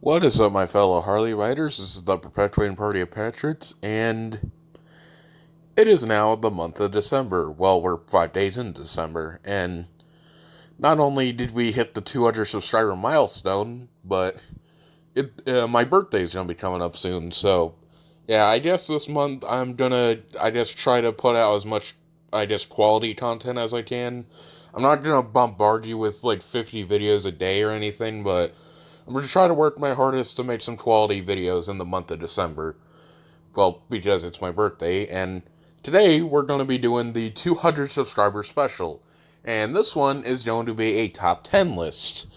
What is up, my fellow Harley riders? This is the Perpetuating Party of Patriots, and it is now the month of December. Well, we're 5 days into December, and not only did we hit the 200 subscriber milestone, but my birthday's gonna be coming up soon. So, yeah, I guess this month I'm gonna try to put out as much quality content as I can. I'm not gonna bombard you with like 50 videos a day or anything, but I'm going to try to work my hardest to make some quality videos in the month of December. Well, because it's my birthday, and today we're going to be doing the 200 subscriber special. And this one is going to be a top 10 list.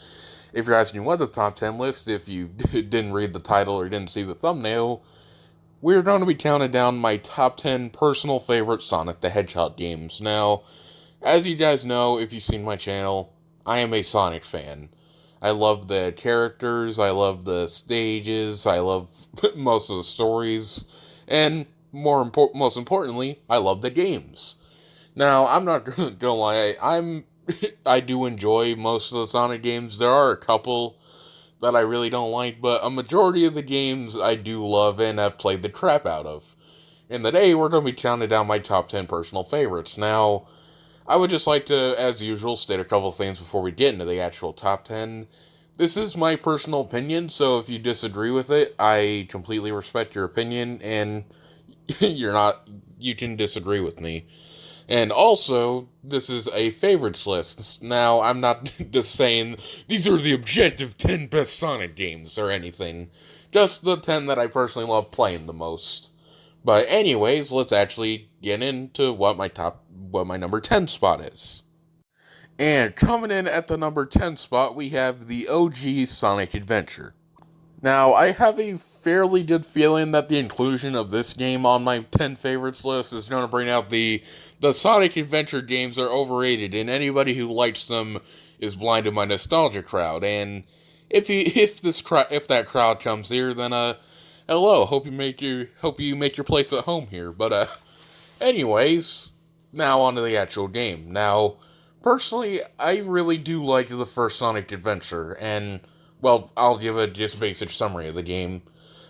If you're asking what the top 10 list, if you didn't read the title or didn't see the thumbnail, we're going to be counting down my top 10 personal favorite Sonic the Hedgehog games. Now, as you guys know, if you've seen my channel, I am a Sonic fan. I love the characters, I love the stages, I love most of the stories, and most importantly, I love the games. Now, I'm not gonna lie, I do enjoy most of the Sonic games. There are a couple that I really don't like, but a majority of the games I do love and have played the crap out of. And today, we're going to be counting down my top 10 personal favorites. Now, I would just like to, as usual, state a couple things before we get into the actual top 10. This is my personal opinion, so if you disagree with it, I completely respect your opinion, and you can disagree with me. And also, this is a favorites list. Now, I'm not just saying these are the objective 10 best Sonic games or anything. Just the 10 that I personally love playing the most. But anyways, let's actually get into what my number 10 spot is. And coming in at the number 10 spot, we have the OG Sonic Adventure. Now, I have a fairly good feeling that the inclusion of this game on my 10 favorites list is going to bring out the Sonic Adventure games are overrated, and anybody who likes them is blind to my nostalgia crowd. And if that crowd comes here, then hello, hope you make your place at home here. But anyways, now on to the actual game. Now, personally, I really do like the first Sonic Adventure, and well, I'll give a just basic summary of the game.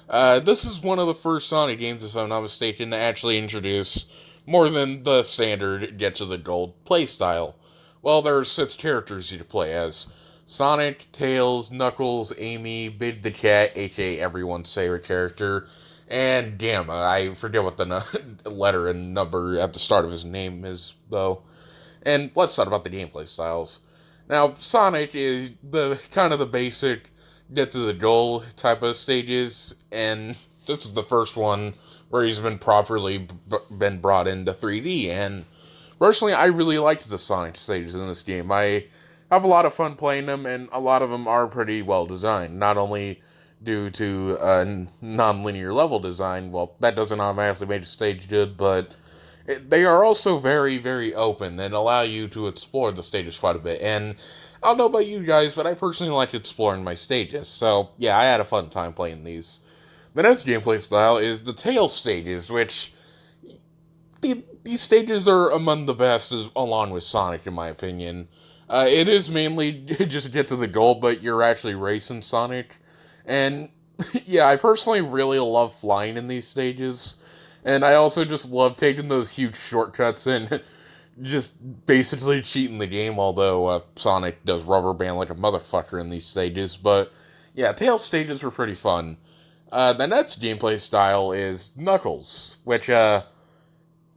This is one of the first Sonic games, if I'm not mistaken, to actually introduce more than the standard get to the gold playstyle. Well, there are 6 characters you can play as: Sonic, Tails, Knuckles, Amy, Big the Cat, aka everyone's favorite character, and Gamma. I forget what the letter and number at the start of his name is, though. And let's talk about the gameplay styles. Now, Sonic is the kind of the basic get to the goal type of stages, and this is the first one where he's been properly been brought into 3D. And personally, I really liked the Sonic stages in this game. I have a lot of fun playing them, and a lot of them are pretty well designed. Not only due to non-linear level design, well, that doesn't automatically make a stage good, but they are also very, very open and allow you to explore the stages quite a bit. And I don't know about you guys, but I personally like exploring my stages. So, yeah, I had a fun time playing these. The next gameplay style is the Tails stages, which these stages are among the best, along with Sonic, in my opinion. It is mainly just get to the goal, but you're actually racing Sonic. And, yeah, I personally really love flying in these stages. And I also just love taking those huge shortcuts and just basically cheating the game, although Sonic does rubber band like a motherfucker in these stages. But yeah, Tails stages were pretty fun. The next gameplay style is Knuckles, which I'm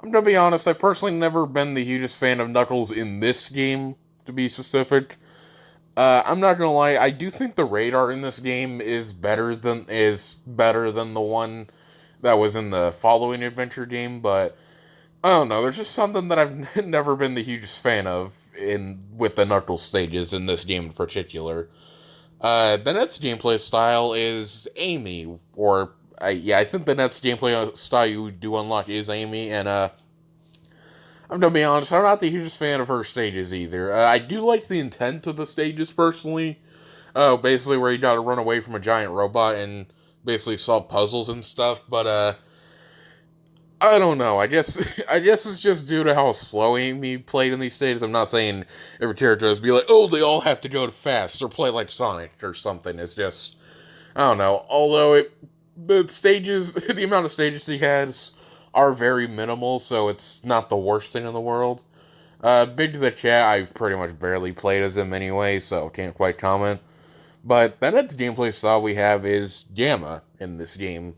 gonna be honest, I've personally never been the hugest fan of Knuckles in this game, to be specific. I'm not gonna lie, I do think the radar in this game is better than the one that was in the following adventure game, but I don't know, there's just something that I've never been the hugest fan of with the Knuckles stages in this game in particular. The next gameplay style is Amy, or I think the next gameplay style you do unlock is Amy, and I'm gonna be honest, I'm not the hugest fan of her stages either. I do like the intent of the stages personally. Basically where you gotta run away from a giant robot and basically solve puzzles and stuff, but I don't know. I guess it's just due to how slow Amy played in these stages. I'm not saying every character has to be like, oh, they all have to go fast or play like Sonic or something. It's just I don't know. Although the stages, the amount of stages he has are very minimal, so it's not the worst thing in the world. Big to the chat, I've pretty much barely played as him anyway, so can't quite comment. But the next gameplay style we have is Gamma in this game.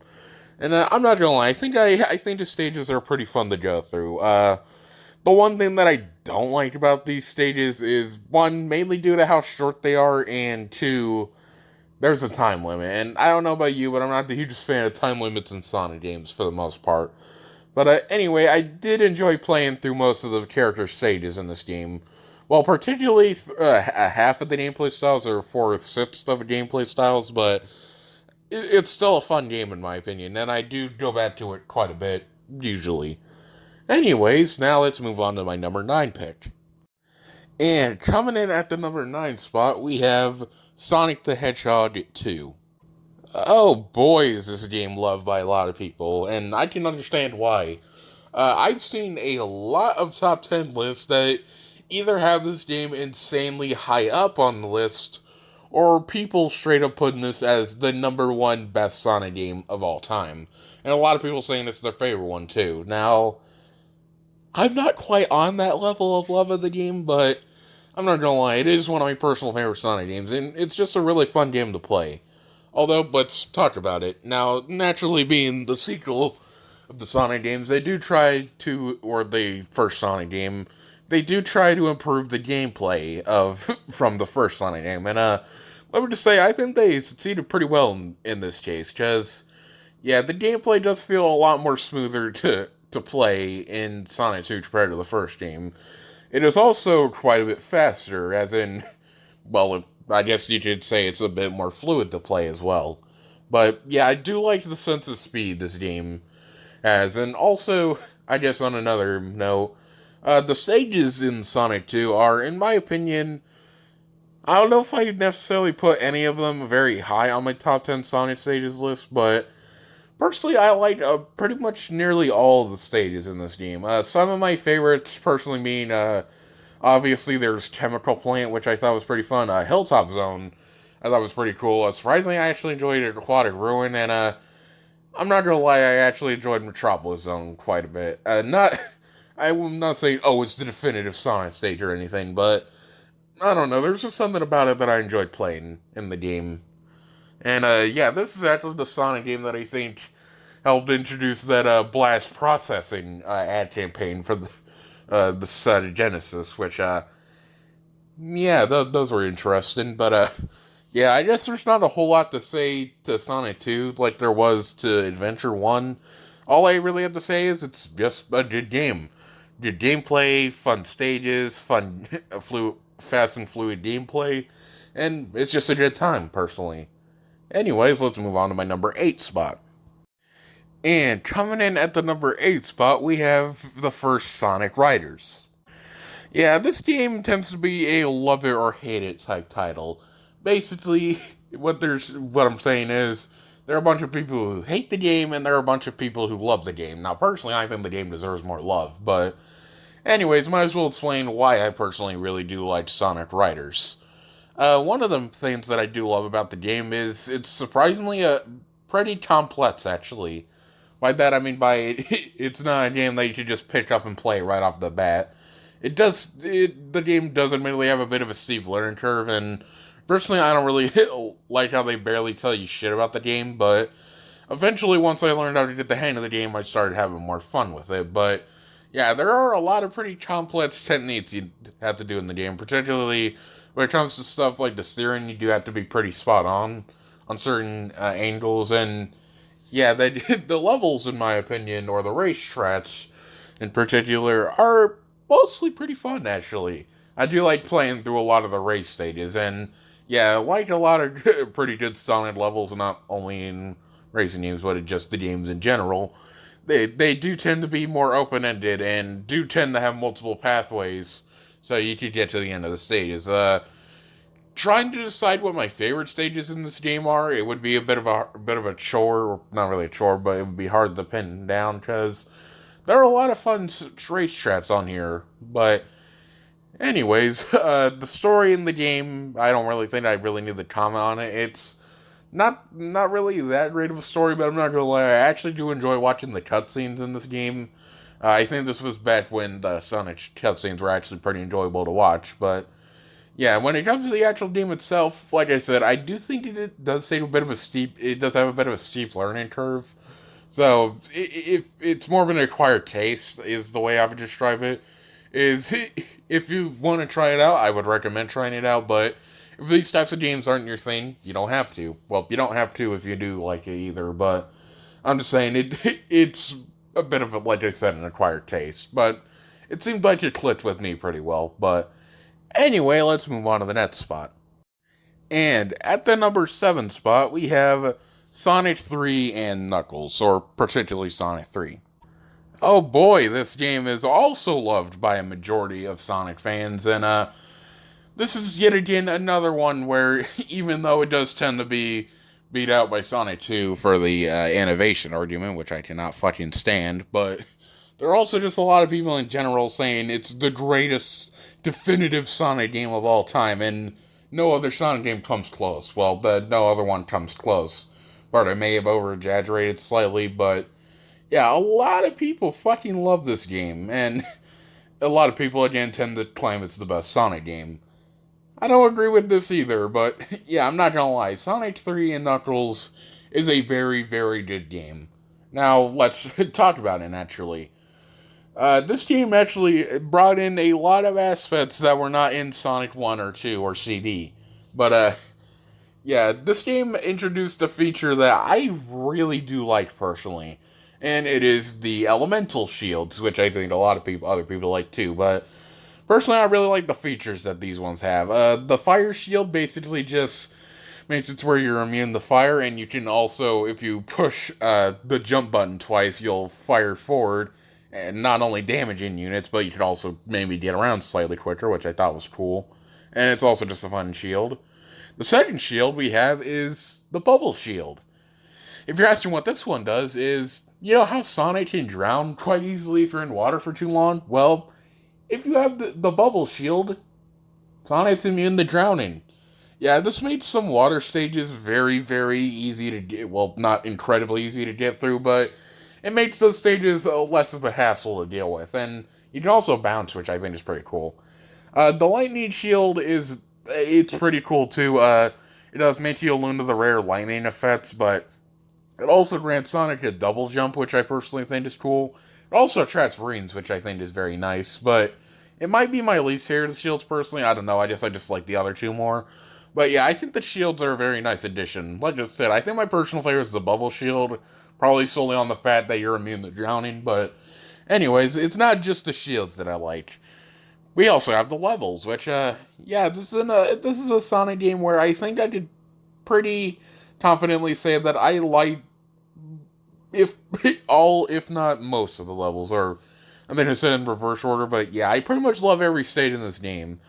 And I'm not gonna lie, I think the stages are pretty fun to go through. The one thing that I don't like about these stages is one, mainly due to how short they are, and two, there's a time limit. And I don't know about you, but I'm not the hugest fan of time limits in Sonic games for the most part. But anyway, I did enjoy playing through most of the character stages in this game. Well, particularly half of the gameplay styles, or four-fifths of the gameplay styles, but it's still a fun game in my opinion, and I do go back to it quite a bit, usually. Anyways, now let's move on to my number 9 pick. And coming in at the number 9 spot, we have Sonic the Hedgehog 2. Oh boy, is this game loved by a lot of people, and I can understand why. I've seen a lot of top 10 lists that either have this game insanely high up on the list, or people straight up putting this as the number 1 best Sonic game of all time. And a lot of people saying it's their favorite one too. Now, I'm not quite on that level of love of the game, but I'm not gonna lie, it is one of my personal favorite Sonic games, and it's just a really fun game to play. Although, let's talk about it. Now, naturally being the sequel of the Sonic games, they do try to, or the first Sonic game, they do try to improve the gameplay of, from the first Sonic game, and let me just say, I think they succeeded pretty well in this case, because, yeah, the gameplay does feel a lot more smoother to play in Sonic 2 compared to the first game. It is also quite a bit faster, as in, well, I guess you could say it's a bit more fluid to play as well. But yeah, I do like the sense of speed this game has, and also, I guess on another note, the stages in Sonic 2 are, in my opinion, I don't know if I would necessarily put any of them very high on my top 10 Sonic stages list, but personally, I like pretty much nearly all of the stages in this game. Some of my favorites, personally, mean obviously there's Chemical Plant, which I thought was pretty fun. Hilltop Zone, I thought was pretty cool. Surprisingly, I actually enjoyed Aquatic Ruin, and I'm not gonna lie, I actually enjoyed Metropolis Zone quite a bit. I'm not saying, oh, it's the definitive Sonic stage or anything, but I don't know, there's just something about it that I enjoyed playing in the game. And yeah, this is actually the Sonic game that I think helped introduce that blast processing ad campaign for the Sega Genesis, which yeah, those were interesting. But yeah, I guess there's not a whole lot to say to Sonic 2 like there was to Adventure 1. All I really have to say is it's just a good game. Good gameplay, fun stages, fun, fast and fluid gameplay, and it's just a good time, personally. Anyways, let's move on to my number 8 spot. And coming in at the number 8 spot, we have the first Sonic Riders. Yeah, this game tends to be a love it or hate it type title. Basically, what I'm saying is, there are a bunch of people who hate the game, and there are a bunch of people who love the game. Now, personally, I think the game deserves more love, but anyways, might as well explain why I personally really do like Sonic Riders. One of the things that I do love about the game is it's surprisingly pretty complex, actually. By that I mean it's not a game that you should just pick up and play right off the bat. The game does admittedly have a bit of a steep learning curve, and personally I don't really like how they barely tell you shit about the game, but eventually once I learned how to get the hang of the game, I started having more fun with it, but yeah, there are a lot of pretty complex techniques you have to do in the game, particularly when it comes to stuff like the steering. You do have to be pretty spot on certain angles, and yeah, the levels, in my opinion, or the racetracks in particular, are mostly pretty fun, actually. I do like playing through a lot of the race stages, and yeah, I like a lot of pretty good Sonic levels, not only in racing games, but in just the games in general. They do tend to be more open-ended, and do tend to have multiple pathways, so you could get to the end of the stages. Trying to decide what my favorite stages in this game are, it would be a bit of a chore, or not really a chore, but it would be hard to pin down, because there are a lot of fun racetracks on here. But anyways, the story in the game, I don't really think I really need to comment on it. It's not really that great of a story, but I'm not gonna lie, I actually do enjoy watching the cutscenes in this game. I think this was back when the Sonic cutscenes were actually pretty enjoyable to watch, but yeah, when it comes to the actual game itself, like I said, I do think it does take a bit of a steep. It does have a bit of a steep learning curve. So if it's more of an acquired taste, is the way I would describe it. Is if you want to try it out, I would recommend trying it out. But if these types of games aren't your thing, you don't have to. Well, you don't have to if you do like it either. But I'm just saying it's a bit of a, like I said, an acquired taste. But it seemed like it clicked with me pretty well. But anyway, let's move on to the next spot. And at the number 7 spot, we have Sonic 3 and Knuckles, or particularly Sonic 3. Oh boy, this game is also loved by a majority of Sonic fans, and this is yet again another one where, even though it does tend to be beat out by Sonic 2 for the innovation argument, which I cannot fucking stand, but there are also just a lot of people in general saying it's the greatest definitive Sonic game of all time, and no other Sonic game comes close. Well, no other one comes close. But I may have over-exaggerated slightly, but yeah, a lot of people fucking love this game, and a lot of people, again, tend to claim it's the best Sonic game. I don't agree with this either, but yeah, I'm not gonna lie. Sonic 3 and Knuckles is a very, very good game. Now, let's talk about it, naturally. This game actually brought in a lot of aspects that were not in Sonic 1 or 2 or CD. But, yeah, this game introduced a feature that I really do like personally. And it is the elemental shields, which I think a lot of people, other people like too. But personally, I really like the features that these ones have. The fire shield basically just makes it to where you're immune to fire, and you can also, if you push the jump button twice, you'll fire forward, and not only damaging units, but you could also maybe get around slightly quicker, which I thought was cool. And it's also just a fun shield. The second shield we have is the bubble shield. If you're asking what this one does, is you know how Sonic can drown quite easily if you're in water for too long? Well, if you have the bubble shield, Sonic's immune to drowning. Yeah, this made some water stages very, very easy to get. Well, not incredibly easy to get through, but it makes those stages less of a hassle to deal with. And you can also bounce, which I think is pretty cool. The lightning shield it's pretty cool too. It does make you immune to the rare lightning effects, but it also grants Sonic a double jump, which I personally think is cool. It also attracts rings, which I think is very nice, but it might be my least favorite of the shields personally. I don't know. I just like the other two more. But yeah, I think the shields are a very nice addition. Like I said, I think my personal favorite is the bubble shield, probably solely on the fact that you're immune to drowning. But anyways, it's not just the shields that I like. We also have the levels, which yeah, this is a Sonic game where I think I could pretty confidently say that I like if if not most of the levels, or I think I said in reverse order, but yeah, I pretty much love every stage in this game.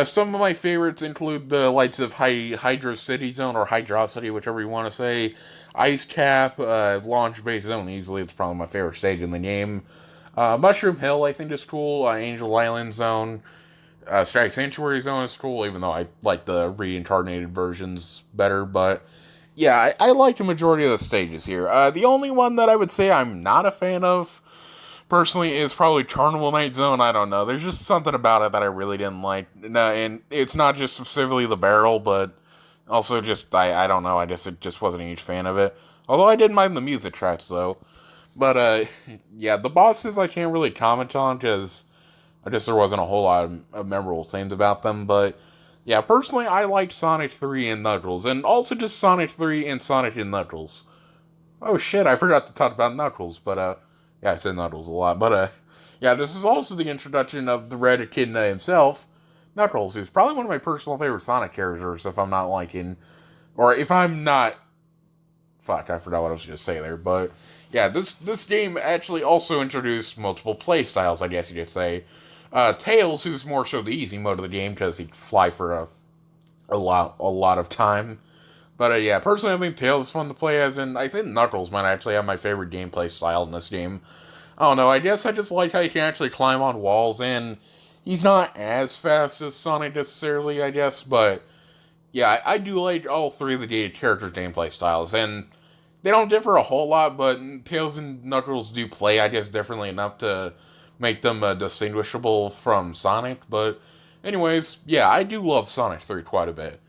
Some of my favorites include the lights of Hydro City Zone, or Hydrocity, whichever you want to say, Ice Cap, Launch Base Zone, easily, it's probably my favorite stage in the game. Mushroom Hill, I think, is cool, Angel Island Zone, Static Sanctuary Zone is cool, even though I like the reincarnated versions better, but yeah, I like the majority of the stages here. The only one that I would say I'm not a fan of, personally, is probably Carnival Night Zone. I don't know. There's just something about it that I really didn't like. And it's not just specifically the barrel, but also just, I don't know. I just wasn't a huge fan of it. Although I didn't mind the music tracks, though. But, yeah, the bosses I can't really comment on, because I guess there wasn't a whole lot of memorable things about them. But, yeah, personally, I liked Sonic 3 and Knuckles. And also just Sonic 3 and Sonic and Knuckles. Oh, shit, I forgot to talk about Knuckles, but, yeah, I said Knuckles a lot, but, yeah, this is also the introduction of the Red Echidna himself, Knuckles, who's probably one of my personal favorite Sonic characters, if I'm not liking, or if I'm not, fuck, I forgot what I was going to say there, but, yeah, this game actually also introduced multiple play styles, I guess you could say. Tails, who's more so the easy mode of the game, because he'd fly for a lot of time. But yeah, personally I think Tails is fun to play as, and I think Knuckles might actually have my favorite gameplay style in this game. I don't know, I guess I just like how you can actually climb on walls, and he's not as fast as Sonic necessarily, I guess, but yeah, I do like all three of the characters' gameplay styles, and they don't differ a whole lot, but Tails and Knuckles do play, I guess, differently enough to make them distinguishable from Sonic. But, anyways, yeah, I do love Sonic 3 quite a bit.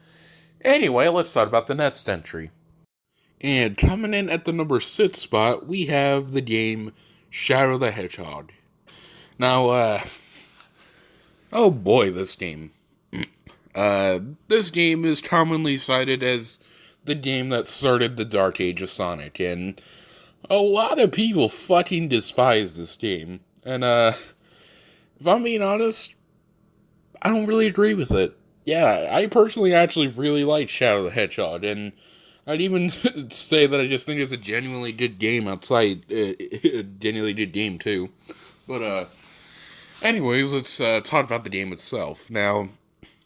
Anyway, let's talk about the next entry. And coming in at the number 6 spot, we have the game Shadow the Hedgehog. Now, oh boy, this game. This game is commonly cited as the game that started the dark age of Sonic, and a lot of people fucking despise this game. And, if I'm being honest, I don't really agree with it. Yeah, I personally actually really like Shadow the Hedgehog, and I'd even say that I just think it's a genuinely good game outside, a genuinely good game too. But, anyways, let's talk about the game itself. Now,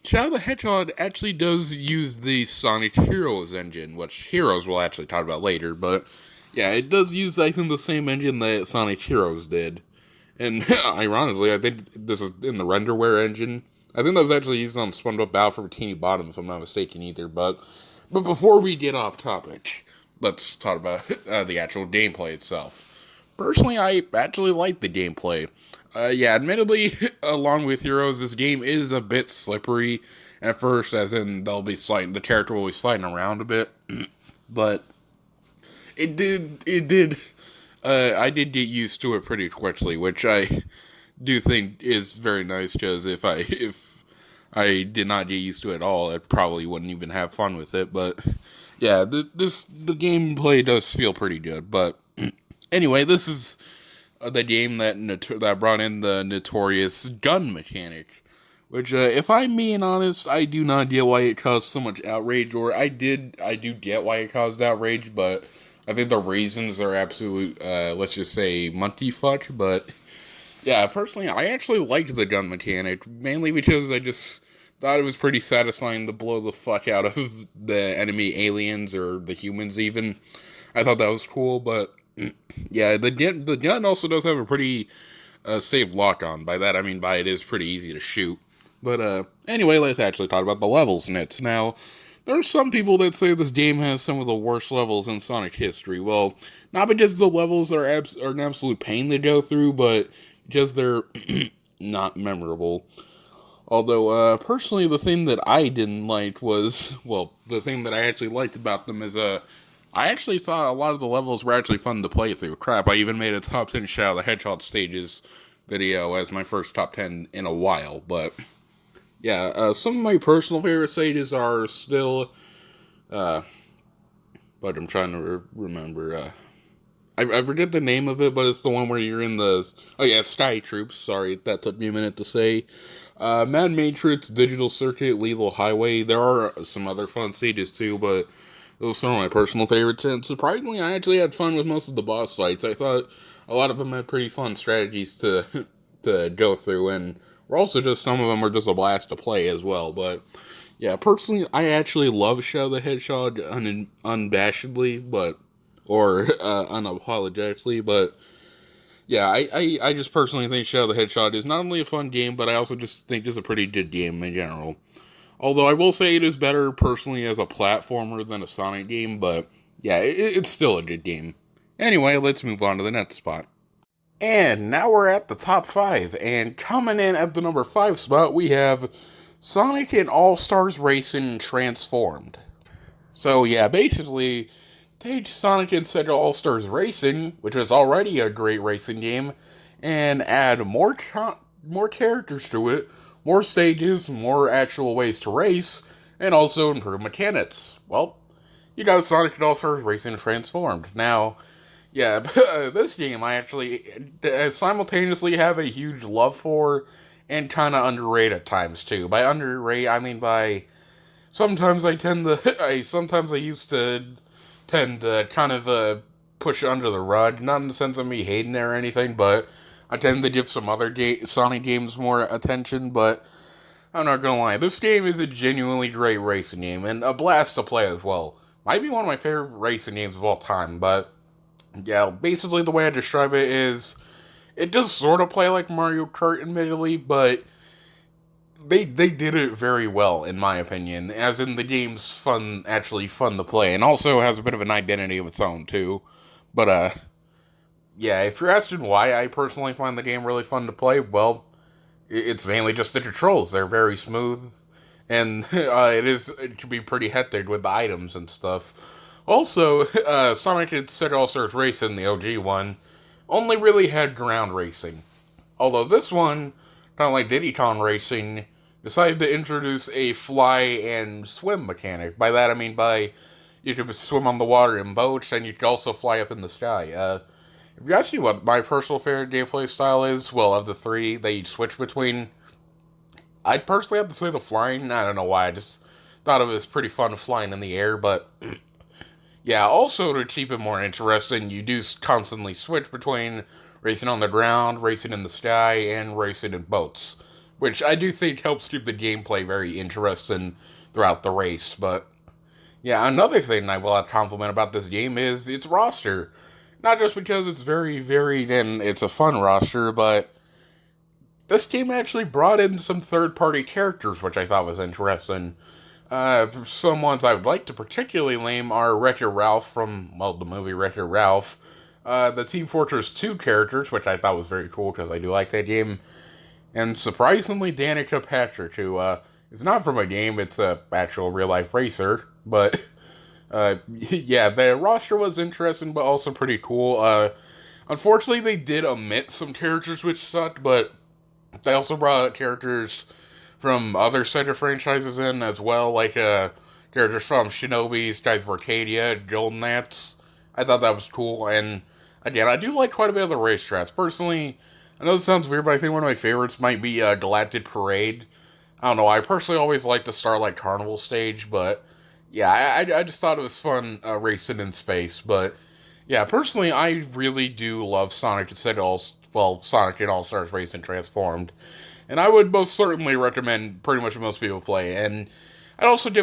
Shadow the Hedgehog actually does use the Sonic Heroes engine, which Heroes we'll actually talk about later, but yeah, it does use, I think, the same engine that Sonic Heroes did. And ironically, I think this is in the Renderware engine. I think that was actually used on SpongeBob Battle for Bikini Bottom, if I'm not mistaken either. But before we get off topic, let's talk about the actual gameplay itself. Personally, I actually like the gameplay. Yeah, admittedly, along with Heroes, this game is a bit slippery at first, as in the character will be sliding around a bit. But I did get used to it pretty quickly, which I do think is very nice, because if I did not get used to it at all, I probably wouldn't even have fun with it. But yeah, the gameplay does feel pretty good. But anyway, this is the game that brought in the notorious gun mechanic, which, if I'm being honest, I do not get why it caused so much outrage. Or I do get why it caused outrage, but I think the reasons are absolute, let's just say, monkey fuck. But yeah, personally, I actually liked the gun mechanic, mainly because I just thought it was pretty satisfying to blow the fuck out of the enemy aliens, or the humans even. I thought that was cool, but yeah, the gun also does have a pretty safe lock-on. By that I mean by it is pretty easy to shoot. But anyway, let's actually talk about the levels in it. Now, there are some people that say this game has some of the worst levels in Sonic history. Well, not because the levels are an absolute pain to go through, but because they're not memorable. Although, personally, the thing that I didn't like was, well, the thing that I actually liked about them is, I actually thought a lot of the levels were actually fun to play through. Crap, I even made a top 10 Shadow the Hedgehog stages video as my first top 10 in a while. But yeah, some of my personal favorite stages are still, but I'm trying to remember, I forget the name of it, but it's the one where you're in Sky Troops, sorry, that took me a minute to say. Mad Matrix, Digital Circuit, Lethal Highway, there are some other fun stages too, but those are some of my personal favorites, and surprisingly, I actually had fun with most of the boss fights. I thought a lot of them had pretty fun strategies to go through, and also just some of them are just a blast to play as well. But yeah, personally, I actually love Shadow the Hedgehog unabashedly, or unapologetically, but yeah, I just personally think Shadow the Hedgehog is not only a fun game, but I also just think it's a pretty good game in general. Although I will say it is better personally as a platformer than a Sonic game, but yeah, it's still a good game. Anyway, let's move on to the next spot. And now we're at the top 5, and coming in at the number 5 spot, we have Sonic and All-Stars Racing Transformed. So yeah, basically, take Sonic and Sega All-Stars Racing, which is already a great racing game, and add more characters to it, more stages, more actual ways to race, and also improve mechanics. Well, you got Sonic and All-Stars Racing Transformed. Now, yeah, this game I actually simultaneously have a huge love for, and kind of underrate at times too. By underrate, I mean by sometimes sometimes I used to tend to kind of push it under the rug, not in the sense of me hating it or anything, but I tend to give some other Sonic games more attention. But I'm not gonna lie, this game is a genuinely great racing game, and a blast to play as well. Might be one of my favorite racing games of all time, but yeah, basically the way I describe it is, it does sort of play like Mario Kart, admittedly, but they did it very well, in my opinion. As in, the game's actually fun to play, and also has a bit of an identity of its own too. But yeah, if you're asking why I personally find the game really fun to play, well, it's mainly just the controls. They're very smooth, and it can be pretty hectic with the items and stuff. Also, Sonic and All-Stars Racing, the OG one, only really had ground racing. Although this one, kind of like Diddy Kong Racing, decided to introduce a fly and swim mechanic. By that I mean you could swim on the water in boats, and you could also fly up in the sky. If you ask me what my personal favorite gameplay style is, well, of the three that you switch between, I'd personally have to say the flying. I don't know why, I just thought it was pretty fun flying in the air, but yeah, also to keep it more interesting, you do constantly switch between racing on the ground, racing in the sky, and racing in boats, which I do think helps keep the gameplay very interesting throughout the race. But yeah, another thing I will have to compliment about this game is its roster. Not just because it's very varied and it's a fun roster, but this game actually brought in some third-party characters, which I thought was interesting. Some ones I would like to particularly name are Wreck-It Ralph from, well, the movie Wreck-It Ralph. The Team Fortress 2 characters, which I thought was very cool because I do like that game. And surprisingly, Danica Patrick, who is not from a game, it's a actual real-life racer. But, yeah, the roster was interesting, but also pretty cool. Unfortunately, they did omit some characters which sucked, but they also brought characters from other Sega franchises in as well, like characters from Shinobi's, Guys of Arcadia, Golden Axe. I thought that was cool, and again, I do like quite a bit of the racetracks. Personally, I know this sounds weird, but I think one of my favorites might be Galactic Parade. I don't know, I personally always like the Starlight Carnival stage, but yeah, I just thought it was fun racing in space. But yeah, personally, I really do love Sonic and All-Stars Racing Transformed. And I would most certainly recommend pretty much most people play. And I'd also like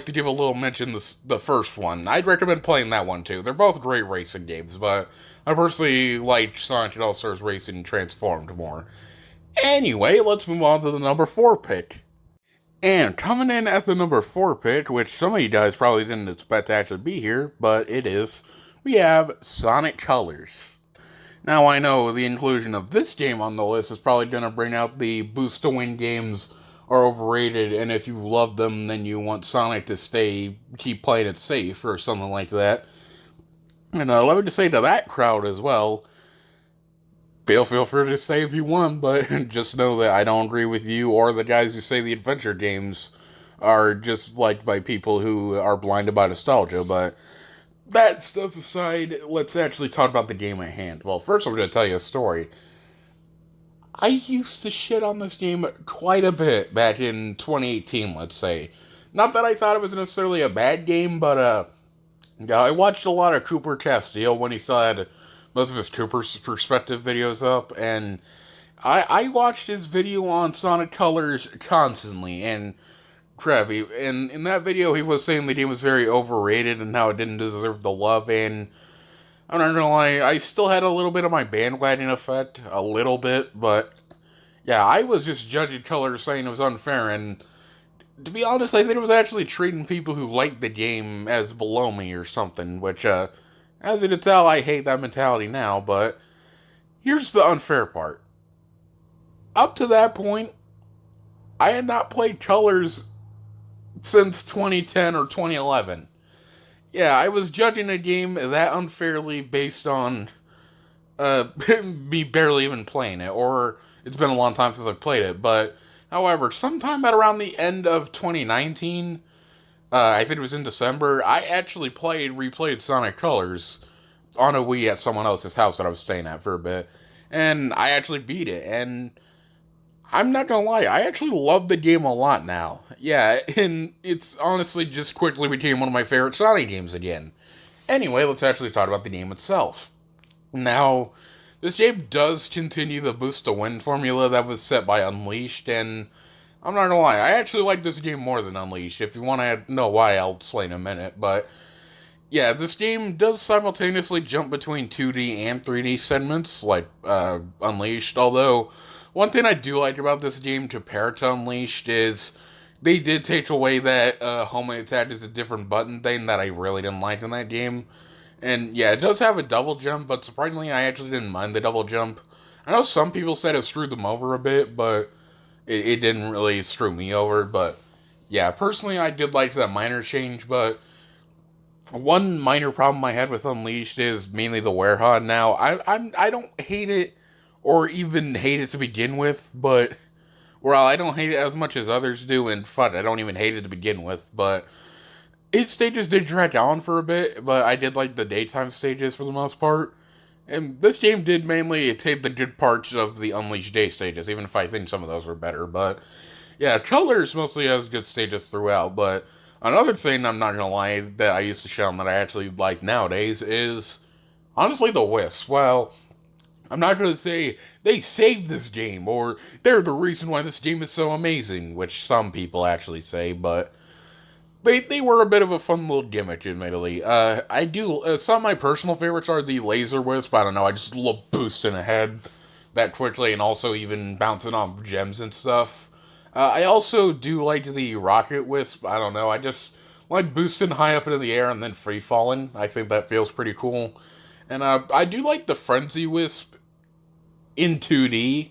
to give a little mention the first one. I'd recommend playing that one too. They're both great racing games, but I personally like Sonic and All-Stars Racing Transformed more. Anyway, let's move on to the number 4 pick. And coming in at the number 4 pick, which some of you guys probably didn't expect to actually be here, but it is, we have Sonic Colors. Now, I know the inclusion of this game on the list is probably going to bring out the boost to win games are overrated, and if you love them, then you want Sonic to keep playing it safe, or something like that. And let me just say to that crowd as well, feel free to say if you want, but just know that I don't agree with you or the guys who say the adventure games are just liked by people who are blinded by nostalgia. But that stuff aside, let's actually talk about the game at hand. Well, first I'm going to tell you a story. I used to shit on this game quite a bit back in 2018, let's say. Not that I thought it was necessarily a bad game, but I watched a lot of Cooper Castillo when he still had most of his Cooper's perspective videos up, and I watched his video on Sonic Colors constantly, and crappy. And in that video, he was saying the game was very overrated and how it didn't deserve the love, and I'm not gonna lie, I still had a little bit of my bandwagon effect, a little bit, but yeah, I was just judging Colors saying it was unfair, and to be honest, I think it was actually treating people who liked the game as below me or something, which, as you can tell, I hate that mentality now, but here's the unfair part. Up to that point, I had not played Colors since 2010 or 2011. Yeah, I was judging a game that unfairly based on me barely even playing it, or it's been a long time since I've played it, but however, sometime at around the end of 2019, I think it was in December, I actually replayed Sonic Colors on a Wii at someone else's house that I was staying at for a bit, and I actually beat it, and I'm not gonna lie, I actually love the game a lot now. Yeah, and it's honestly just quickly became one of my favorite Sonic games again. Anyway, let's actually talk about the game itself. Now, this game does continue the boost to win formula that was set by Unleashed, and I'm not gonna lie, I actually like this game more than Unleashed. If you want to know why, I'll explain in a minute, but yeah, this game does simultaneously jump between 2D and 3D segments, like Unleashed, although one thing I do like about this game compared to Unleashed is they did take away that home attack is a different button thing that I really didn't like in that game. And yeah, it does have a double jump, but surprisingly, I actually didn't mind the double jump. I know some people said it screwed them over a bit, but it didn't really screw me over. But yeah, personally, I did like that minor change. But one minor problem I had with Unleashed is mainly the Werehog. Now, I don't hate it or even hate it to begin with, but well, I don't hate it as much as others do. And fuck, I don't even hate it to begin with, but its stages did drag on for a bit, but I did like the daytime stages for the most part. And this game did mainly take the good parts of the Unleashed Day stages, even if I think some of those were better. But yeah, Colors mostly has good stages throughout. But another thing I'm not gonna lie that I used to show that I actually like nowadays is honestly the Wisp. Well, I'm not gonna say they saved this game or they're the reason why this game is so amazing, which some people actually say, but they were a bit of a fun little gimmick, admittedly. I do, some of my personal favorites are the Laser Wisp. I don't know, I just love boosting ahead that quickly and also even bouncing off gems and stuff. I also do like the Rocket Wisp. I don't know, I just like boosting high up into the air and then free falling. I think that feels pretty cool. And I do like the Frenzy Wisp in 2D,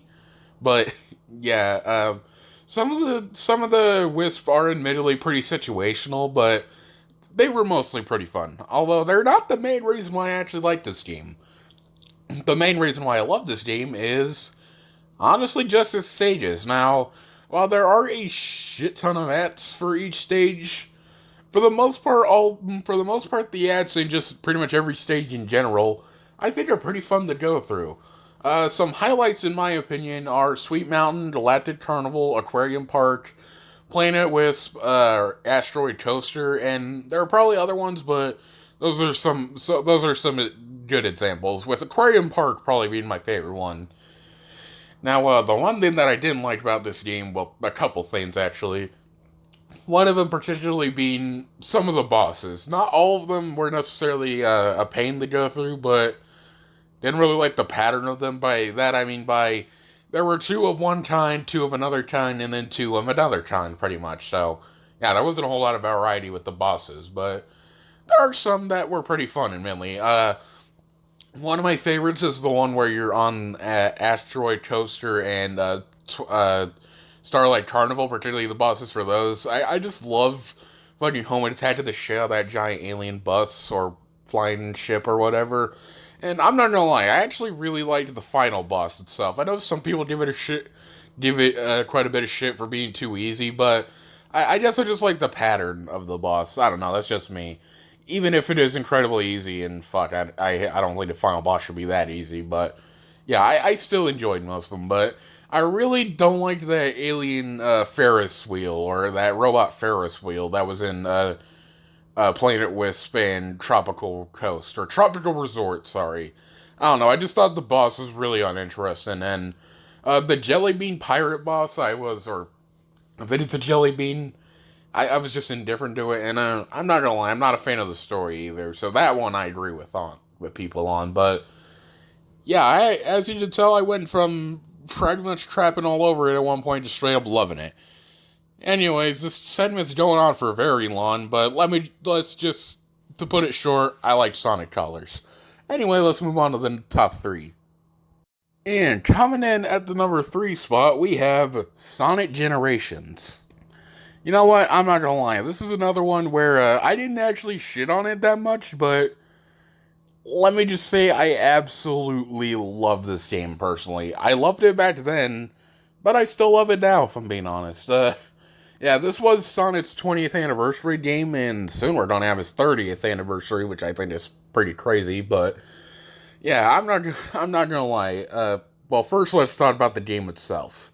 but yeah, some of the Wisp are admittedly pretty situational, but they were mostly pretty fun. Although they're not the main reason why I actually like this game. The main reason why I love this game is honestly just its stages. Now, while there are a shit ton of ads for each stage, for the most part, the ads in just pretty much every stage in general, I think are pretty fun to go through. Some highlights, in my opinion, are Sweet Mountain, Galactic Carnival, Aquarium Park, Planet Wisp, Asteroid Coaster, and there are probably other ones, but those are some good examples. With Aquarium Park probably being my favorite one. Now, the one thing that I didn't like about this game, well, a couple things actually. One of them particularly being some of the bosses. Not all of them were necessarily a pain to go through, but didn't really like the pattern of them. By that, I mean by there were two of one kind, two of another kind, and then two of another kind, pretty much. So, yeah, there wasn't a whole lot of variety with the bosses, but there are some that were pretty fun, admittedly. One of my favorites is the one where you're on Asteroid Coaster and Starlight Carnival, particularly the bosses for those. I just love fucking home attack to the shit out of that giant alien bus or flying ship or whatever. And I'm not gonna lie, I actually really liked the final boss itself. I know some people give it quite a bit of shit for being too easy, but I guess I just like the pattern of the boss. I don't know, that's just me. Even if it is incredibly easy, and fuck, I don't think the final boss should be that easy, but yeah, I still enjoyed most of them, but I really don't like that alien Ferris wheel, or that robot Ferris wheel that was in Planet Wisp and Tropical Coast, or Tropical Resort, sorry. I don't know, I just thought the boss was really uninteresting, and the Jelly Bean Pirate boss, or I think it's a Jelly Bean, I was just indifferent to it, and I'm not gonna lie, I'm not a fan of the story either, so that one I agree with people on, but yeah, as you can tell, I went from pretty much crapping all over it at one point to straight up loving it. Anyways, this segment's going on for very long, but let's just, to put it short, I like Sonic Colors. Anyway, let's move on to the top three. And coming in at the number 3 spot, we have Sonic Generations. You know what, I'm not gonna lie, this is another one where I didn't actually shit on it that much, but let me just say I absolutely love this game personally. I loved it back then, but I still love it now, if I'm being honest. Yeah, this was Sonic's 20th anniversary game, and soon we're gonna have his 30th anniversary, which I think is pretty crazy, but yeah, I'm not gonna lie. Well, first let's talk about the game itself.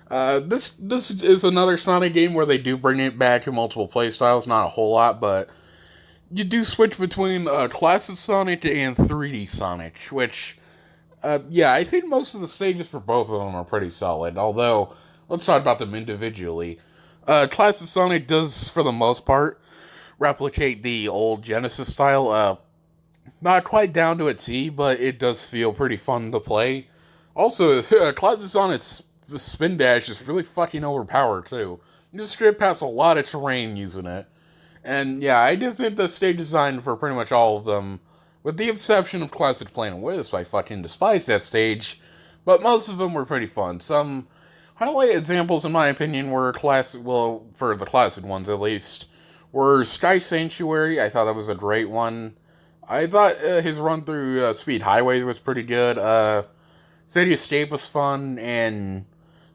This is another Sonic game where they do bring it back to multiple playstyles, not a whole lot, but you do switch between classic Sonic and 3D Sonic, which, yeah, I think most of the stages for both of them are pretty solid, although, let's talk about them individually. Classic Sonic does, for the most part, replicate the old Genesis style, not quite down to a T, but it does feel pretty fun to play. Also, Classic Sonic the spin dash is really fucking overpowered too. You just straight past a lot of terrain using it. And yeah, I do think the stage design for pretty much all of them, with the exception of Classic Planet Wisp, I fucking despise that stage. But most of them were pretty fun. Some highlight examples, in my opinion, were for the classic ones at least, were Sky Sanctuary. I thought that was a great one. I thought his run through Speed Highways was pretty good. City Escape was fun, and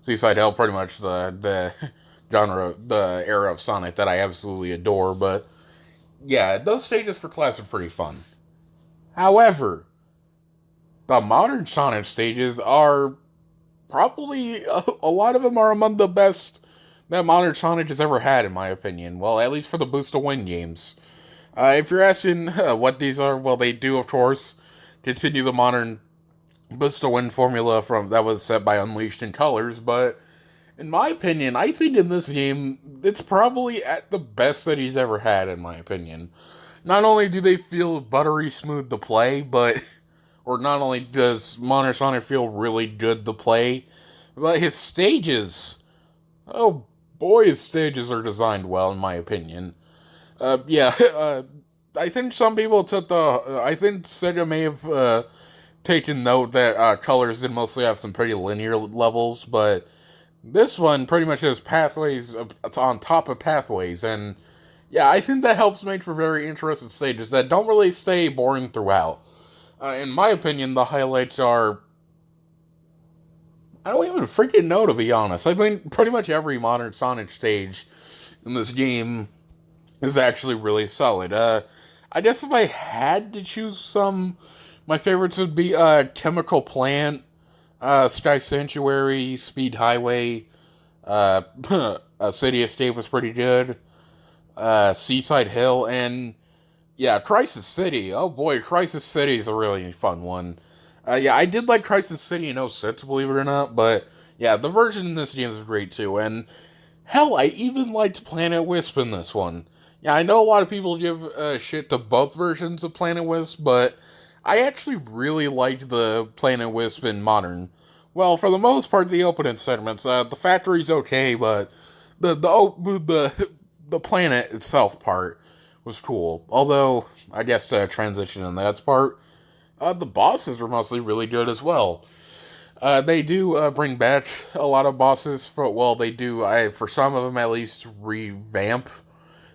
Seaside Hell, pretty much the genre, the era of Sonic that I absolutely adore. But yeah, those stages for class are pretty fun. However, the modern Sonic stages are probably a lot of them are among the best that modern Sonic has ever had, in my opinion. Well, at least for the Boost to Win games. If you're asking what these are, well, they do, of course, continue the modern Boost to Win formula from that was set by Unleashed in Colors, but in my opinion, I think in this game, it's probably at the best that he's ever had, in my opinion. Not only do they feel buttery smooth to play, or not only does Modern Sonic feel really good to play, but his stages, oh boy, his stages are designed well, in my opinion. I think some people I think Sega may have taken note that Colors did mostly have some pretty linear levels, but this one pretty much has pathways on top of pathways, and yeah, I think that helps make for very interesting stages that don't really stay boring throughout. In my opinion, the highlights are... I don't even freaking know, to be honest. I think pretty much every modern Sonic stage in this game is actually really solid. I guess if I had to choose some, my favorites would be Chemical Plant, Sky Sanctuary, Speed Highway, City Escape was pretty good, Seaside Hill, and yeah, Crisis City. Oh boy, Crisis City is a really fun one. Yeah, I did like Crisis City in '06, believe it or not, but yeah, the version in this game is great too, and hell, I even liked Planet Wisp in this one. Yeah, I know a lot of people give shit to both versions of Planet Wisp, but I actually really liked the Planet Wisp in Modern. Well, for the most part, the opening segments, the factory's okay, but the planet itself part was cool. Although, I guess the transition in that part, the bosses were mostly really good as well. They do bring back a lot of bosses. They do, for some of them at least, revamp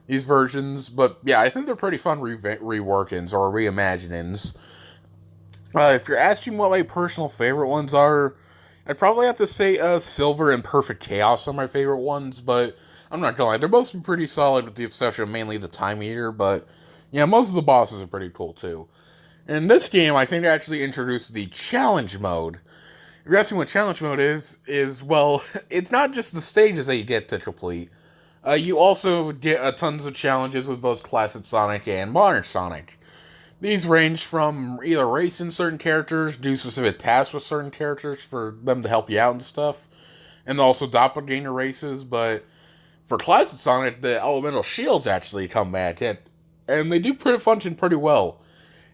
these versions. But yeah, I think they're pretty fun reworkings or reimaginings. If you're asking what my personal favorite ones are, I'd probably have to say Silver and Perfect Chaos are my favorite ones, but I'm not gonna lie, they're both pretty solid with the exception of mainly the Time Eater, but yeah, most of the bosses are pretty cool too. In this game, I think they actually introduced the Challenge Mode. If you're asking what Challenge Mode is, well, it's not just the stages that you get to complete. You also get tons of challenges with both Classic Sonic and Modern Sonic. These range from either racing certain characters, do specific tasks with certain characters for them to help you out and stuff, and also doppelganger races, but for Classic Sonic, the elemental shields actually come back, and they do function pretty well.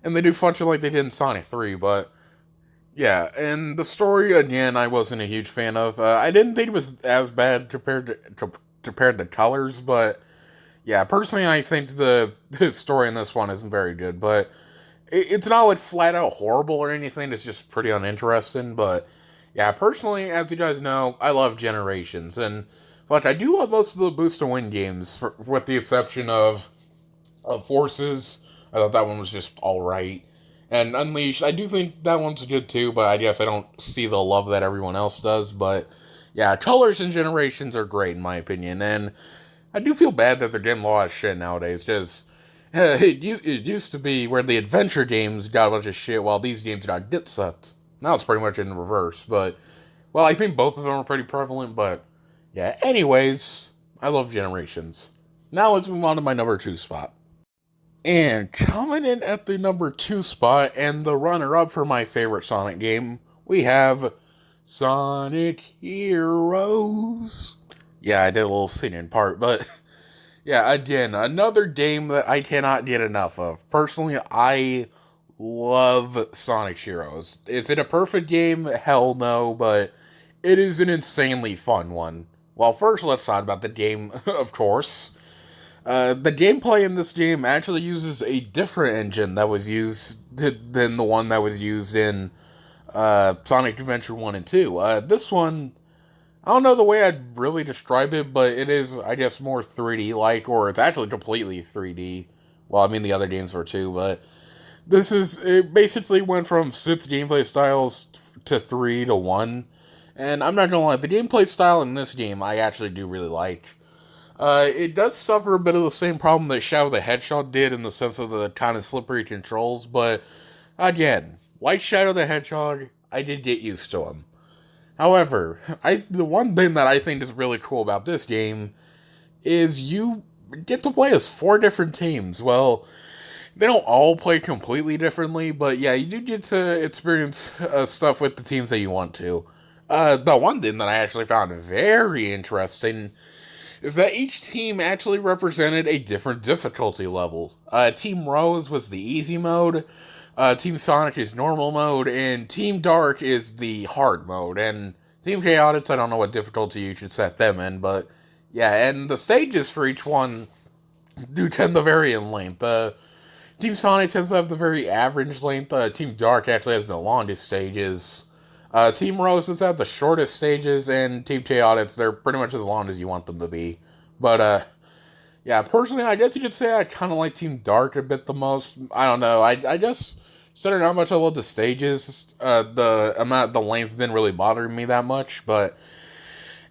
And they do function like they did in Sonic 3, but yeah, and the story, again, I wasn't a huge fan of. I didn't think it was as bad compared to Colors, but yeah, personally, I think the story in this one isn't very good, but it's not like flat out horrible or anything, it's just pretty uninteresting, but yeah, personally, as you guys know, I love Generations, and like, I do love most of the Boost to Win games, with the exception of Forces. I thought that one was just alright. And Unleashed, I do think that one's good too, but I guess I don't see the love that everyone else does, but yeah, Colors and Generations are great in my opinion, and I do feel bad that they're getting a lot of shit nowadays, because it used to be where the adventure games got a bunch of shit while these games got get sucked. Now it's pretty much in reverse, but, well, I think both of them are pretty prevalent, but yeah, anyways, I love Generations. Now let's move on to my number 2 spot. And coming in at the number 2 spot, and the runner-up for my favorite Sonic game, we have Sonic Heroes. Yeah, I did a little singing part, but yeah, again, another game that I cannot get enough of. Personally, I love Sonic Heroes. Is it a perfect game? Hell no, but It is an insanely fun one. Well, first let's talk about the game, of course. The gameplay in this game actually uses a different engine that was used than the one that was used in Sonic Adventure 1 and 2. This one, I don't know the way I'd really describe it, but it is, I guess, more 3D like, or it's actually completely 3D. Well, I mean, the other games were too, but it basically went from 6 gameplay styles to 3 to 1. And I'm not gonna lie, the gameplay style in this game I actually do really like. It does suffer a bit of the same problem that Shadow the Hedgehog did in the sense of the kind of slippery controls, but again, like Shadow the Hedgehog, I did get used to them. However, the one thing that I think is really cool about this game is you get to play as 4 different teams. Well, they don't all play completely differently, but yeah, you do get to experience stuff with the teams that you want to. The one thing that I actually found very interesting is that each team actually represented a different difficulty level. Team Rose was the easy mode, Team Sonic is normal mode, and Team Dark is the hard mode. And Team Chaotix, I don't know what difficulty you should set them in, but yeah, and the stages for each one do tend to vary in length. Team Sonic tends to have the very average length. Team Dark actually has the longest stages. Team Roses have the shortest stages, and Team Chaotix, they're pretty much as long as you want them to be. But, yeah, personally, I guess you could say I kind of like Team Dark a bit the most. I don't know. I just, considering how much I love the stages, the length didn't really bother me that much. But,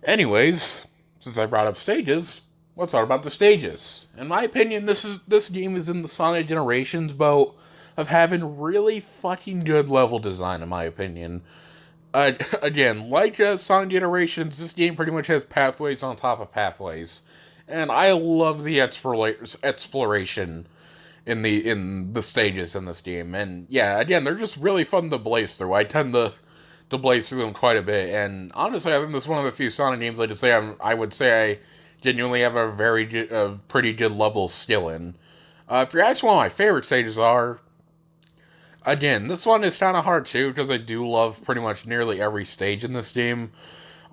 anyways, since I brought up stages, let's talk about the stages. In my opinion, this game is in the Sonic Generations boat of having really fucking good level design, in my opinion. Again, like Sonic Generations, this game pretty much has pathways on top of pathways, and I love the exploration in the stages in this game. And yeah, again, they're just really fun to blaze through. I tend to blaze through them quite a bit, and honestly, I think this is one of the few Sonic games I would say I genuinely have a pretty good level of skill in. If you're asking what my favorite stages are, again, this one is kind of hard too, because I do love pretty much nearly every stage in this game.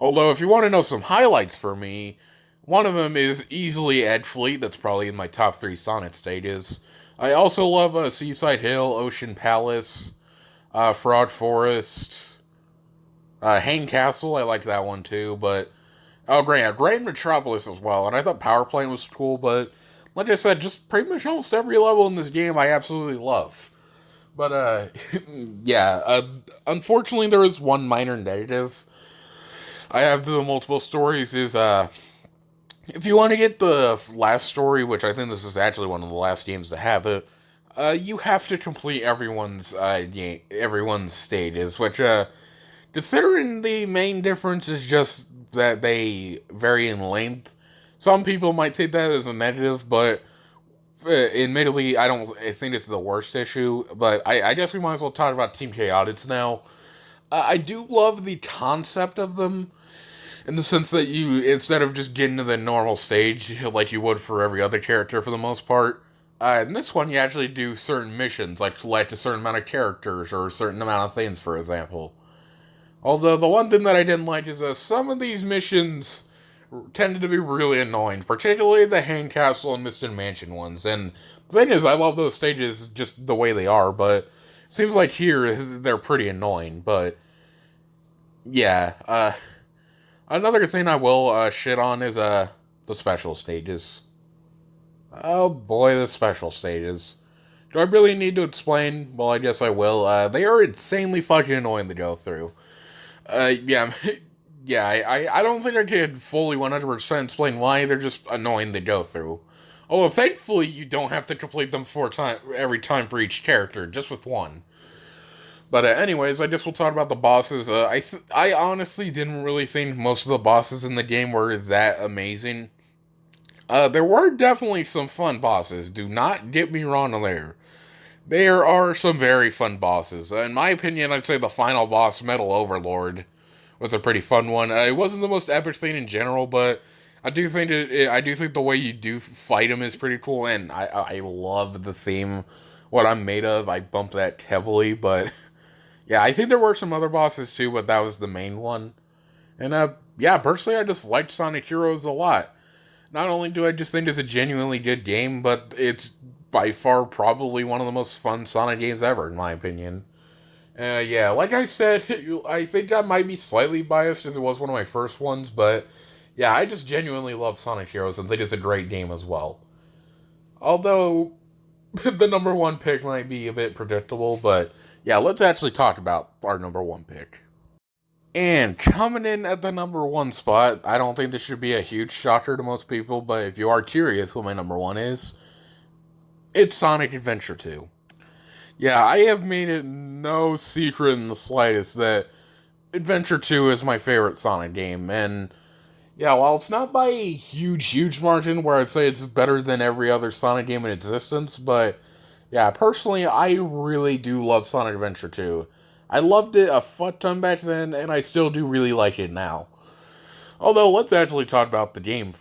Although, if you want to know some highlights for me, one of them is easily Ed Fleet, that's probably in my top 3 Sonic stages. I also love Seaside Hill, Ocean Palace, Fraud Forest, Hang Castle, I like that one too, but oh, Grand Metropolis as well, and I thought Power Plant was cool, but like I said, just pretty much almost every level in this game I absolutely love. But, yeah, unfortunately there is one minor negative I have to the multiple stories is, if you want to get the last story, which I think this is actually one of the last games to have it, you have to complete everyone's stages, which, considering the main difference is just that they vary in length, some people might take that as a negative, but admittedly, I think it's the worst issue, but I guess we might as well talk about Team Chaotix now. I do love the concept of them, in the sense that you, instead of just getting to the normal stage, like you would for every other character for the most part, in this one you actually do certain missions, like select a certain amount of characters, or a certain amount of things, for example. Although, the one thing that I didn't like is that some of these missions tended to be really annoying, particularly the Hang Castle and Misted Mansion ones. And the thing is, I love those stages just the way they are, but it seems like here they're pretty annoying. But yeah, another thing I will shit on is the special stages. Oh boy, the special stages. Do I really need to explain? Well, I guess I will. They are insanely fucking annoying to go through. Yeah, yeah, I don't think I can fully 100% explain why. They're just annoying to go through. Although, thankfully, you don't have to complete them every time for each character, just with one. But anyways, I guess we'll talk about the bosses. I honestly didn't really think most of the bosses in the game were that amazing. There were definitely some fun bosses. Do not get me wrong there. There are some very fun bosses. In my opinion, I'd say the final boss, Metal Overlord, was a pretty fun one. It wasn't the most epic thing in general, but I do think I do think the way you do fight him is pretty cool, and I love the theme, What I'm Made Of. I bumped that heavily, but yeah, I think there were some other bosses too, but that was the main one. And yeah, personally, I just liked Sonic Heroes a lot. Not only do I just think it's a genuinely good game, but it's by far probably one of the most fun Sonic games ever, in my opinion. Yeah, like I said, I think I might be slightly biased as it was one of my first ones, but yeah, I just genuinely love Sonic Heroes and think it's a great game as well. Although the number one pick might be a bit predictable, but yeah, let's actually talk about our number one pick. And coming in at the number one spot, I don't think this should be a huge shocker to most people, but if you are curious what my number one is, it's Sonic Adventure 2. Yeah, I have made it no secret in the slightest that Adventure 2 is my favorite Sonic game, and yeah, while it's not by a huge margin where I'd say it's better than every other Sonic game in existence, but yeah, personally, I really do love Sonic Adventure 2. I loved it a fuck ton back then, and I still do really like it now. Although, let's actually talk about the game,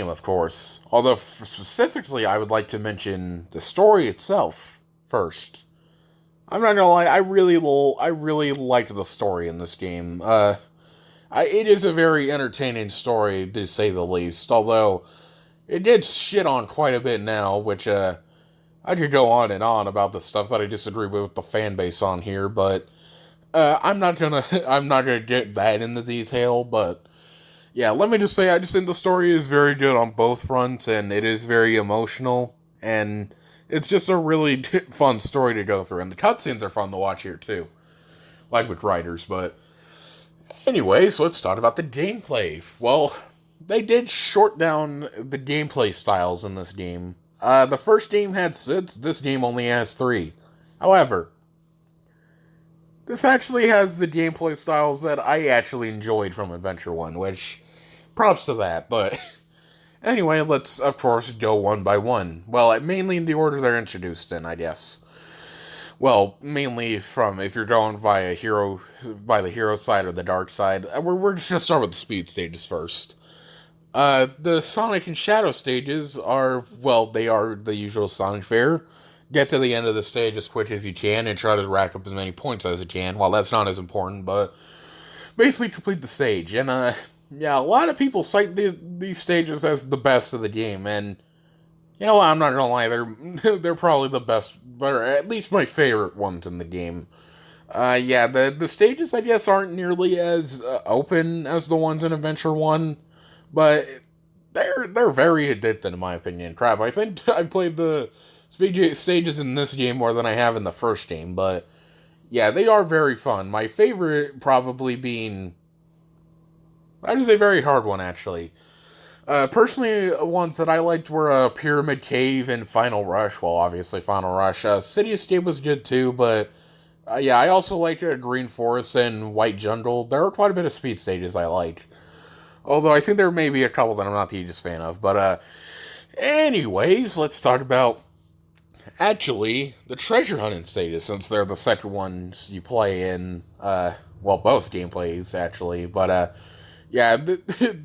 of course. Although, specifically, I would like to mention the story itself first. I'm not gonna lie, I really liked the story in this game. It is a very entertaining story, to say the least. Although, it did shit on quite a bit now, which, I could go on and on about the stuff that I disagree with the fan base on here, but, I'm not gonna get that into detail, but, yeah, let me just say, I just think the story is very good on both fronts, and it is very emotional, and it's just a really fun story to go through, and the cutscenes are fun to watch here, too. Like with writers, but anyways, let's talk about the gameplay. Well, they did short down the gameplay styles in this game. The first game had 6, this game only has 3. However, this actually has the gameplay styles that I actually enjoyed from Adventure 1, which, props to that, but anyway, let's, of course, go one by one. Well, mainly in the order they're introduced in, I guess. Well, mainly from, if you're going by the hero side or the dark side, we're just gonna start with the speed stages first. The Sonic and Shadow stages are, well, they are the usual Sonic fare. Get to the end of the stage as quick as you can and try to rack up as many points as you can. Well, that's not as important, but basically complete the stage. And, yeah, a lot of people cite these stages as the best of the game, and you know what, I'm not gonna lie, they're probably the best, or at least my favorite ones in the game. Yeah, the stages, I guess, aren't nearly as open as the ones in Adventure 1, but they're very addictive in my opinion. Crap, I think I played the speed stages in this game more than I have in the first game, but yeah, they are very fun. My favorite probably being, that is a very hard one, actually. Personally, ones that I liked were Pyramid Cave and Final Rush. Well, obviously, Final Rush. City Escape was good too, but yeah, I also liked Green Forest and White Jungle. There were quite a bit of speed stages I liked. Although I think there may be a couple that I'm not the hugest fan of. But, anyways, let's talk about actually the treasure hunting stages, since they're the second ones you play in, well, both gameplays, actually. But, yeah, the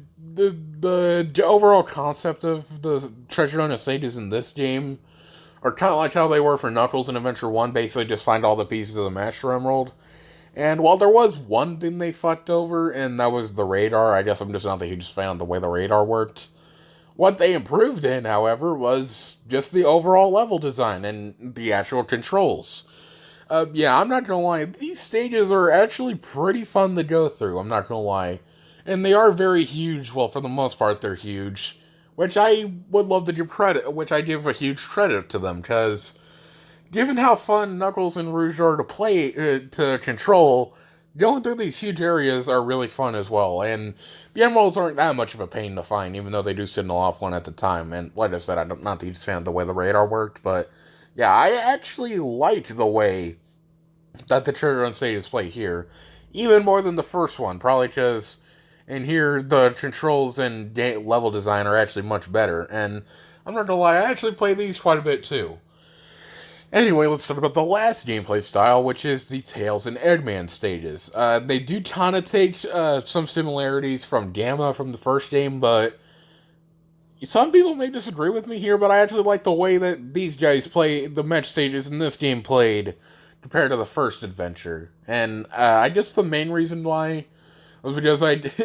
overall concept of the treasure hunting stages in this game are kind of like how they were for Knuckles in Adventure 1, basically just find all the pieces of the Master Emerald. And while there was one thing they fucked over, and that was the radar, I guess I'm just not the hugest fan of the way the radar worked. What they improved in, however, was just the overall level design and the actual controls. Yeah, I'm not gonna lie, these stages are actually pretty fun to go through, I'm not gonna lie. And they are very huge, well, for the most part, they're huge. Which I would love to give credit, which I give a huge credit to them, because given how fun Knuckles and Rouge are to play, to control, going through these huge areas are really fun as well. And the emeralds aren't that much of a pain to find, even though they do signal off one at a time. And like I said, I'm not the huge fan of the way the radar worked, but yeah, I actually like the way that the trigger on stage is played here, even more than the first one, probably because in here the controls and level design are actually much better. And I'm not gonna lie, I actually play these quite a bit too. Anyway, let's talk about the last gameplay style, which is the Tails and Eggman stages. They do kind of take some similarities from Gamma from the first game, but some people may disagree with me here, but I actually like the way that these guys play the match stages in this game played compared to the first adventure. And I guess the main reason why was because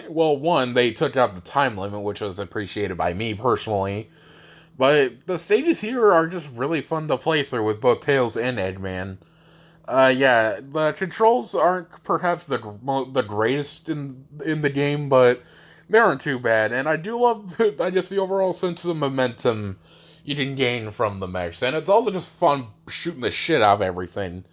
well, one, they took out the time limit, which was appreciated by me personally. But the stages here are just really fun to play through with both Tails and Eggman. Yeah, the controls aren't perhaps the greatest in the game, but they aren't too bad. And I do love, I guess, the overall sense of momentum you can gain from the mechs, and it's also just fun shooting the shit out of everything.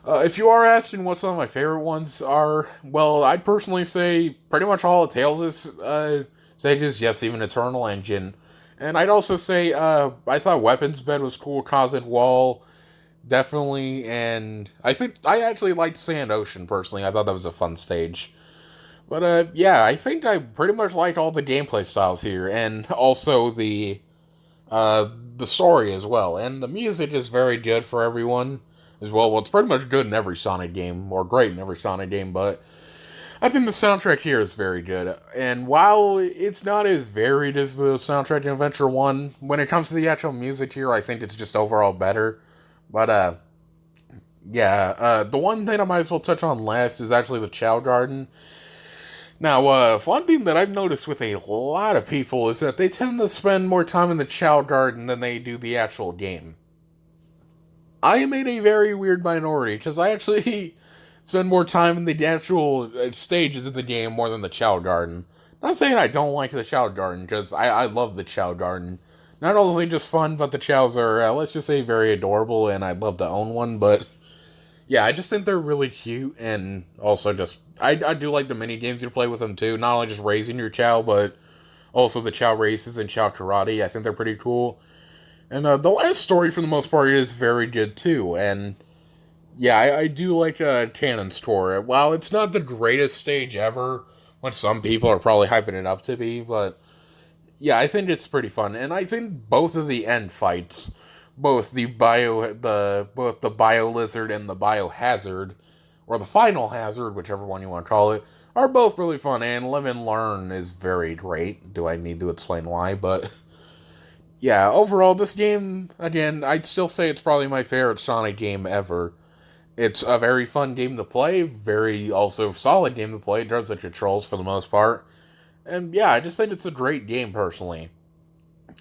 If you are asking what some of my favorite ones are, well, I'd personally say pretty much all of Tails' stages, yes, even Eternal Engine. And I'd also say I thought Weapons Bed was cool, Cosmic Wall, definitely, and I think I actually liked Sand Ocean personally. I thought that was a fun stage. But yeah, I think I pretty much like all the gameplay styles here, and also the story as well. And the music is very good for everyone as well. Well, it's pretty much good in every Sonic game, or great in every Sonic game, but I think the soundtrack here is very good. And while it's not as varied as the soundtrack in Adventure 1, when it comes to the actual music here, I think it's just overall better. But, yeah, the one thing I might as well touch on last is actually the Chow Garden. Now, one thing that I've noticed with a lot of people is that they tend to spend more time in the Chow Garden than they do the actual game. I am in a very weird minority, because I actually spend more time in the actual stages of the game more than the Chow Garden. Not saying I don't like the Chow Garden, because I love the Chow Garden. Not only just fun, but the Chows are, let's just say, very adorable, and I'd love to own one, but yeah, I just think they're really cute, and also just, I do like the mini games you play with them too, not only just raising your Chow, but also the Chow races and Chow karate. I think they're pretty cool. And the last story, for the most part, is very good too, and yeah, I do like Cannon's Tour. While it's not the greatest stage ever, which some people are probably hyping it up to be, but yeah, I think it's pretty fun. And I think both of the end fights, both the Bio Lizard and the Biohazard, or the Final Hazard, whichever one you want to call it, are both really fun. And Live and Learn is very great. Do I need to explain why? But yeah, overall, this game, again, I'd still say it's probably my favorite Sonic game ever. It's a very fun game to play, very also solid game to play in terms of controls for the most part. And yeah, I just think it's a great game personally.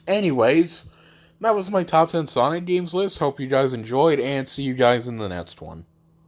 Anyways, that was my top 10 Sonic games list. Hope you guys enjoyed, and see you guys in the next one.